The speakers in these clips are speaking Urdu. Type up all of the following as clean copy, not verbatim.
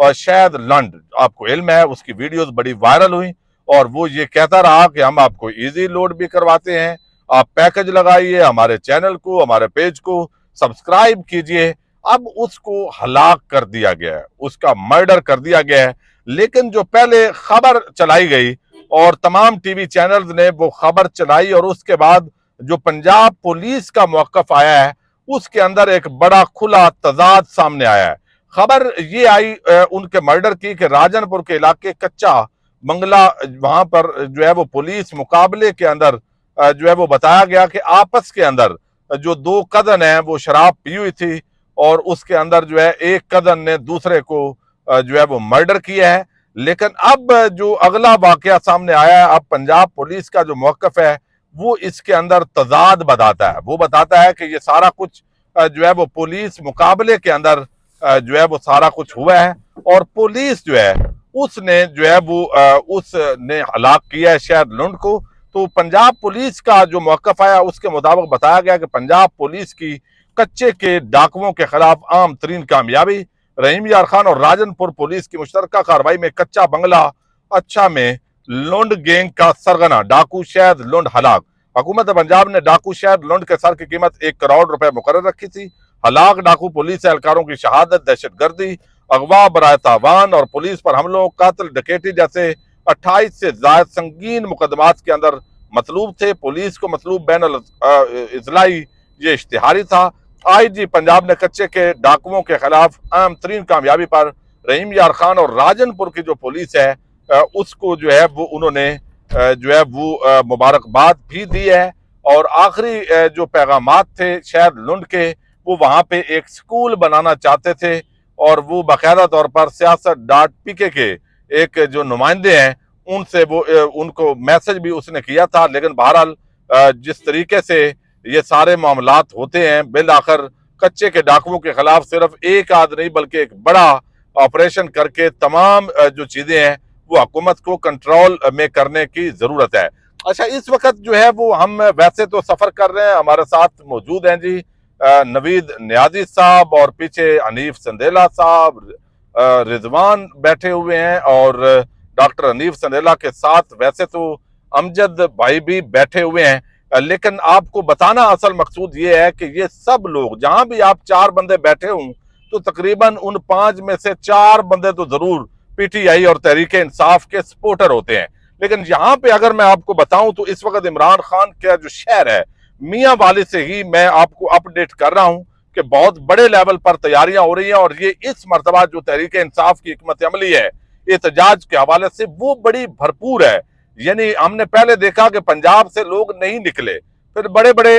اور شاید لنڈ، آپ کو علم ہے اس کی ویڈیوز بڑی وائرل ہوئی، اور وہ یہ کہتا رہا کہ ہم آپ کو ایزی لوڈ بھی کرواتے ہیں، آپ پیکج لگائیے، ہمارے چینل کو، ہمارے پیج کو سبسکرائب کیجئے۔ اب اس کو ہلاک کر دیا گیا ہے، اس کا مرڈر کر دیا گیا ہے۔ لیکن جو پہلے خبر چلائی گئی اور تمام ٹی وی چینلز نے وہ خبر چلائی، اور اس کے بعد جو پنجاب پولیس کا موقف آیا ہے اس کے اندر ایک بڑا کھلا تضاد سامنے آیا ہے۔ خبر یہ آئی ان کے مرڈر کی کہ راجن پور کے علاقے کچا بنگلہ، وہاں پر جو ہے وہ پولیس مقابلے کے اندر جو ہے وہ بتایا گیا کہ آپس کے اندر جو دو کزن ہیں وہ شراب پی ہوئی تھی، اور اس کے اندر جو ہے ایک کزن نے دوسرے کو جو ہے وہ مرڈر کیا ہے۔ لیکن اب جو اگلا واقعہ سامنے آیا ہے، اب پنجاب پولیس کا جو موقف ہے وہ اس کے اندر تضاد بتاتا ہے۔ وہ بتاتا ہے کہ یہ سارا کچھ جو ہے وہ پولیس مقابلے کے اندر جو ہے وہ سارا کچھ ہوا ہے، اور پولیس جو ہے اس نے جو ہے وہ اس نے ہلاک کیا ہے شاید لنڈ کو۔ تو پنجاب پولیس کا جو موقف آیا اس کے مطابق بتایا گیا کہ پنجاب پولیس کی کچے کے ڈاکوؤں کے خلاف عام ترین کامیابی، رحیم یار خان اور راجن پور پولیس کی مشترکہ کارروائی میں کچا بنگلہ اچھا میں لنڈ گینگ کا سرغنہ ڈاکو شاید لنڈ ہلاک۔ حکومت پنجاب نے ڈاکو شاید لنڈ کے سر کی قیمت 1 کروڑ روپے مقرر رکھی تھی۔ ہلاک ڈاکو پولیس اہلکاروں کی شہادت، دہشت گردی، اغوا برائے تاوان اور پولیس پر حملوں، قتل، ڈکیٹی جیسے 28 سے زائد سنگین مقدمات کے اندر مطلوب تھے۔ پولیس کو مطلوب بین الاضلاعی یہ اشتہاری تھا۔ آئی جی پنجاب نے کچے کے ڈاکوؤں کے خلاف اہم ترین کامیابی پر رحیم یار خان اور راجن پور کی جو پولیس ہے اس کو جو ہے وہ انہوں نے جو ہے وہ مبارکباد بھی دی ہے۔ اور آخری جو پیغامات تھے شاید لنڈ کے، وہ وہاں پہ ایک سکول بنانا چاہتے تھے، اور وہ باقاعدہ طور پر سیاست ڈاٹ پی کے ایک جو نمائندے ہیں ان سے وہ ان کو میسج بھی اس نے کیا تھا۔ لیکن بہرحال جس طریقے سے یہ سارے معاملات ہوتے ہیں، بالآخر کچے کے ڈاکوؤں کے خلاف صرف ایک آدھ نہیں بلکہ ایک بڑا آپریشن کر کے تمام جو چیزیں ہیں وہ حکومت کو کنٹرول میں کرنے کی ضرورت ہے۔ اچھا، اس وقت جو ہے وہ ہم ویسے تو سفر کر رہے ہیں، ہمارے ساتھ موجود ہیں جی نوید نیازی صاحب، اور پیچھے حنیف سندیلا صاحب، رضوان بیٹھے ہوئے ہیں، اور ڈاکٹر حنیف سندیلا کے ساتھ ویسے تو امجد بھائی بھی بیٹھے ہوئے ہیں۔ لیکن آپ کو بتانا اصل مقصود یہ ہے کہ یہ سب لوگ جہاں بھی آپ 4 بندے بیٹھے ہوں تو تقریباً ان 5 میں سے 4 بندے تو ضرور پی ٹی آئی اور تحریک انصاف کے سپورٹر ہوتے ہیں۔ لیکن یہاں پہ اگر میں آپ کو بتاؤں تو اس وقت عمران خان کا جو شہر ہے میاں والی سے ہی میں آپ کو اپڈیٹ کر رہا ہوں کہ بہت بڑے لیول پر تیاریاں ہو رہی ہیں، اور یہ اس مرتبہ جو تحریک انصاف کی حکمت عملی ہے احتجاج کے حوالے سے وہ بڑی بھرپور ہے۔ یعنی ہم نے پہلے دیکھا کہ پنجاب سے لوگ نہیں نکلے، پھر بڑے بڑے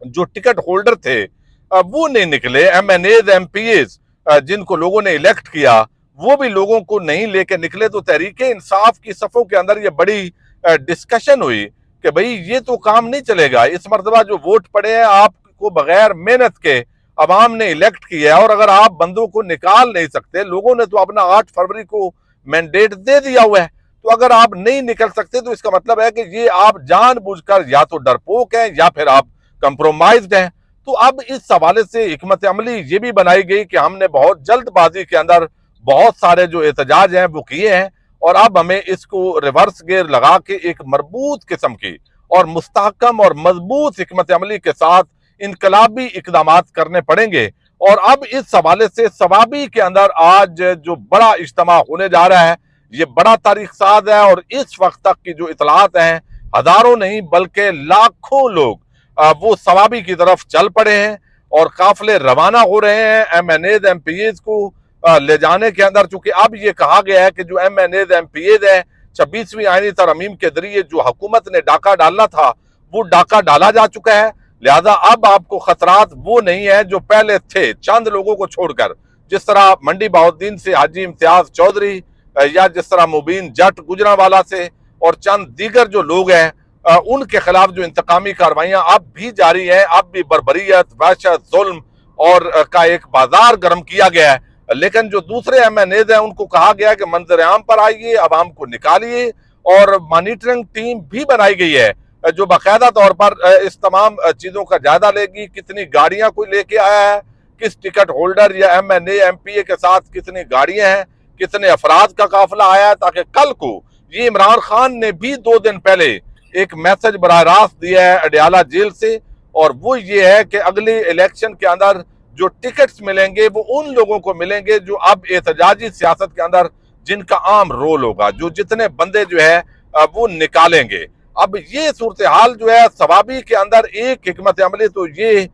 جو ٹکٹ ہولڈر تھے وہ نہیں نکلے، M N As, M P As جن کو لوگوں نے الیکٹ کیا وہ بھی لوگوں کو نہیں لے کے نکلے۔ تو تحریک انصاف کی صفوں کے اندر یہ بڑی ڈسکشن ہوئی کہ بھئی یہ تو کام نہیں چلے گا، اس مرتبہ جو ووٹ پڑے ہیں آپ کو بغیر محنت کے عوام نے الیکٹ کیا ہے، اور اگر آپ بندوں کو نکال نہیں سکتے، لوگوں نے تو اپنا 8 فروری کو مینڈیٹ دے دیا ہوا ہے، تو اگر آپ نہیں نکل سکتے تو اس کا مطلب ہے کہ یہ آپ جان بوجھ کر یا تو ڈرپوک ہیں یا پھر آپ کمپرومائزڈ ہیں۔ تو اب اس حوالے سے حکمت عملی یہ بھی بنائی گئی کہ ہم نے بہت جلد بازی کے اندر بہت سارے جو احتجاج ہیں وہ کیے ہیں، اور اب ہمیں اس کو ریورس گیئر لگا کے ایک مربوط قسم کی اور مستحکم اور مضبوط حکمت عملی کے ساتھ انقلابی اقدامات کرنے پڑیں گے۔ اور اب اس حوالے سے ثوابی کے اندر آج جو بڑا اجتماع ہونے جا رہا ہے یہ بڑا تاریخ ساز ہے، اور اس وقت تک کی جو اطلاعات ہیں ہزاروں نہیں بلکہ لاکھوں لوگ وہ ثوابی کی طرف چل پڑے ہیں، اور قافلے روانہ ہو رہے ہیں M N As, M P As کو لے جانے کے اندر۔ چونکہ اب یہ کہا گیا ہے کہ جو M N As, M P As ہے 26ویں آئینی ترمیم کے ذریعے جو حکومت نے ڈاکہ ڈالنا تھا وہ ڈاکہ ڈالا جا چکا ہے، لہذا اب آپ کو خطرات وہ نہیں ہیں جو پہلے تھے چند لوگوں کو چھوڑ کر، جس طرح منڈی بہاؤالدین سے حاجی امتیاز چودھری، یا جس طرح مبین جٹ گجرانوالہ سے اور چند دیگر جو لوگ ہیں ان کے خلاف جو انتقامی کاروائیاں اب بھی جاری ہیں، اب بھی بربریت، وحشت، ظلم اور کا ایک بازار گرم کیا گیا ہے۔ لیکن جو دوسرے ایم این ایز ہیں ان کو کہا گیا ہے کہ منظر عام پر آئیے، عوام کو نکالیے، اور مانیٹرنگ ٹیم بھی بنائی گئی ہے جو باقاعدہ طور پر اس تمام چیزوں کا جائزہ لے گی، کتنی گاڑیاں کوئی لے کے آیا ہے، کس ٹکٹ ہولڈر یا M N A M P A کے ساتھ کتنی گاڑیاں ہیں، کتنے افراد کا قافلہ آیا ہے، تاکہ کل کو یہ عمران خان نے بھی 2 دن پہلے ایک میسج براہ راست دیا ہے اڈیالہ جیل سے، اور وہ یہ ہے کہ اگلے الیکشن کے اندر جو ٹکٹس ملیں گے وہ ان لوگوں کو ملیں گے جو اب احتجاجی سیاست کے اندر جن کا عام رول ہوگا، جو جتنے بندے جو ہے وہ نکالیں گے۔ اب یہ صورتحال جو ہے ثوابی کے اندر ایک حکمت عملی تو یہ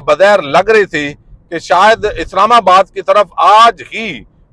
بظاہر لگ رہی تھی کہ شاید اسلام آباد کی طرف آج ہی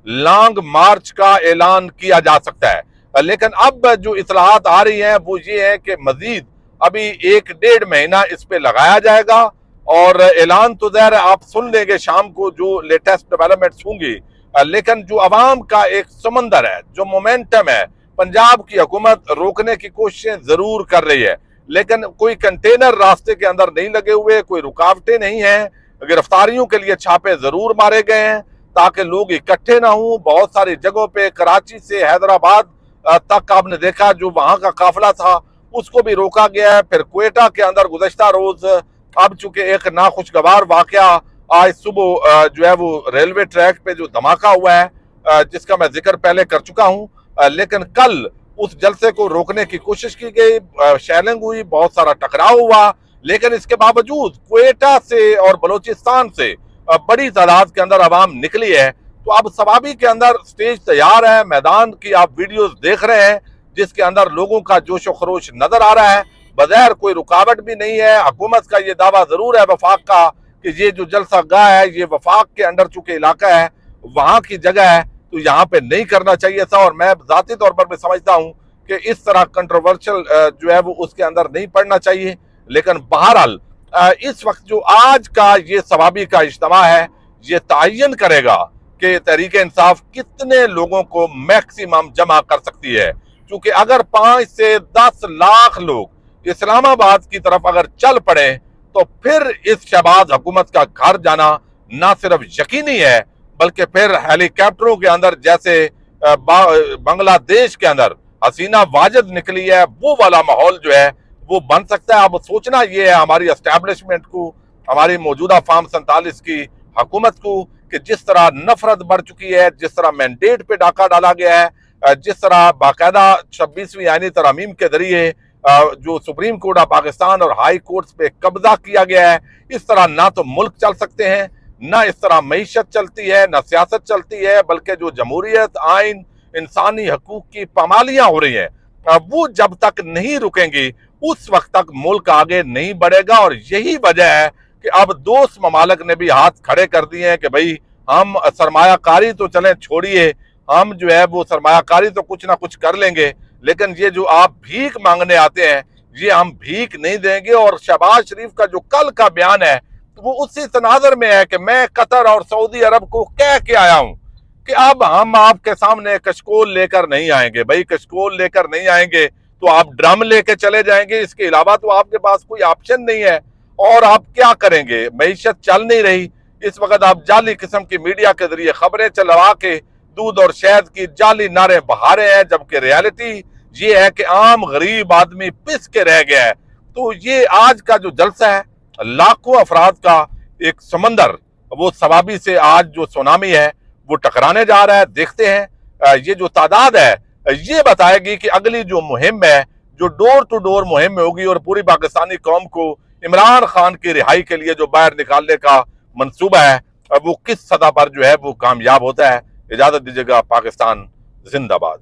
لانگ مارچ کا اعلان کیا جا سکتا ہے، لیکن اب جو اطلاعات آ رہی ہیں وہ یہ ہے کہ مزید ابھی 1-1.5 مہینہ اس پہ لگایا جائے گا، اور اعلان تو ظاہر آپ سن لیں گے شام کو جو لیٹسٹ ڈیولپمنٹس ہوں گی، لیکن جو عوام کا ایک سمندر ہے، جو مومنٹم ہے، پنجاب کی حکومت روکنے کی کوششیں ضرور کر رہی ہے، لیکن کوئی کنٹینر راستے کے اندر نہیں لگے ہوئے، کوئی رکاوٹیں نہیں ہیں، گرفتاریوں کے لیے چھاپے ضرور مارے گئے ہیں تاکہ لوگ اکٹھے نہ ہوں۔ بہت ساری جگہوں پہ کراچی سے حیدرآباد تک آپ نے دیکھا جو وہاں کا قافلہ تھا اس کو بھی روکا گیا ہے۔ پھر کوئٹہ کے اندر گزشتہ روز اب چونکہ ایک ناخوشگوار واقعہ آج صبح جو ہے وہ ریلوے ٹریک پہ جو دھماکہ ہوا ہے جس کا میں ذکر پہلے کر چکا ہوں، لیکن کل اس جلسے کو روکنے کی کوشش کی گئی، شیلنگ ہوئی، بہت سارا ٹکراؤ ہوا، لیکن اس کے باوجود کوئٹہ سے اور بلوچستان سے بڑی تعداد کے اندر عوام نکلی ہے۔ تو اب ثوابی کے اندر سٹیج تیار ہے، میدان کی آپ ویڈیوز دیکھ رہے ہیں جس کے اندر لوگوں کا جوش و خروش نظر آ رہا ہے، بظاہر کوئی رکاوٹ بھی نہیں ہے۔ حکومت کا یہ دعویٰ ضرور ہے وفاق کا کہ یہ جو جلسہ گاہ ہے یہ وفاق کے اندر چونکہ علاقہ ہے، وہاں کی جگہ ہے، تو یہاں پہ نہیں کرنا چاہیے تھا، اور میں ذاتی طور پر میں سمجھتا ہوں کہ اس طرح کنٹروورشل جو ہے وہ اس کے اندر نہیں پڑنا چاہیے۔ لیکن بہرحال اس وقت جو آج کا یہ ثوابی کا اجتماع ہے یہ تعین کرے گا کہ تحریک انصاف کتنے لوگوں کو میکسیمم جمع کر سکتی ہے، کیونکہ اگر 5 سے 10 لاکھ لوگ اسلام آباد کی طرف اگر چل پڑے تو پھر اس شہباز حکومت کا گھر جانا نہ صرف یقینی ہے بلکہ پھر ہیلی کاپٹروں کے اندر جیسے بنگلہ دیش کے اندر حسینہ واجد نکلی ہے وہ والا ماحول جو ہے وہ بن سکتا ہے۔ اب سوچنا یہ ہے ہماری اسٹیبلشمنٹ کو، ہماری موجودہ فارم 47 کی حکومت کو، کہ جس طرح نفرت بڑھ چکی ہے، جس طرح مینڈیٹ پہ ڈاکہ ڈالا گیا ہے، جس طرح باقاعدہ 26ویں آئینی ترامیم کے ذریعے جو سپریم کورٹ آف پاکستان اور ہائی کورٹس پہ قبضہ کیا گیا ہے، اس طرح نہ تو ملک چل سکتے ہیں، نہ اس طرح معیشت چلتی ہے، نہ سیاست چلتی ہے، بلکہ جو جمہوریت، آئین، انسانی حقوق کی پامالیاں ہو رہی ہیں وہ جب تک نہیں رکیں گی اس وقت تک ملک آگے نہیں بڑھے گا۔ اور یہی وجہ ہے کہ اب دوست ممالک نے بھی ہاتھ کھڑے کر دیے ہیں کہ بھئی ہم سرمایہ کاری تو چلیں چھوڑیے، ہم جو ہے وہ سرمایہ کاری تو کچھ نہ کچھ کر لیں گے، لیکن یہ جو آپ بھیک مانگنے آتے ہیں یہ ہم بھیک نہیں دیں گے۔ اور شہباز شریف کا جو کل کا بیان ہے وہ اسی تناظر میں ہے کہ میں قطر اور سعودی عرب کو کہہ کے آیا ہوں کہ اب ہم آپ کے سامنے کشکول لے کر نہیں آئیں گے۔ بھئی کشکول لے کر نہیں آئیں گے تو آپ ڈرم لے کے چلے جائیں گے، اس کے علاوہ تو آپ کے پاس کوئی آپشن نہیں ہے، اور آپ کیا کریں گے؟ معیشت چل نہیں رہی، اس وقت آپ جعلی قسم کی میڈیا کے ذریعے خبریں چلوا کے دودھ اور شہد کی جعلی نعرے بہا رہے ہیں، جبکہ ریالٹی یہ ہے کہ عام غریب آدمی پس کے رہ گیا ہے۔ تو یہ آج کا جو جلسہ ہے لاکھوں افراد کا ایک سمندر، وہ ثوابی سے آج جو سونامی ہے وہ ٹکرانے جا رہا ہے۔ دیکھتے ہیں یہ جو تعداد ہے یہ بتائے گی کہ اگلی جو مہم ہے، جو ڈور ٹو ڈور مہم ہوگی اور پوری پاکستانی قوم کو عمران خان کی رہائی کے لیے جو باہر نکالنے کا منصوبہ ہے وہ کس سطح پر جو ہے وہ کامیاب ہوتا ہے۔ اجازت دیجیے گا، پاکستان زندہ باد۔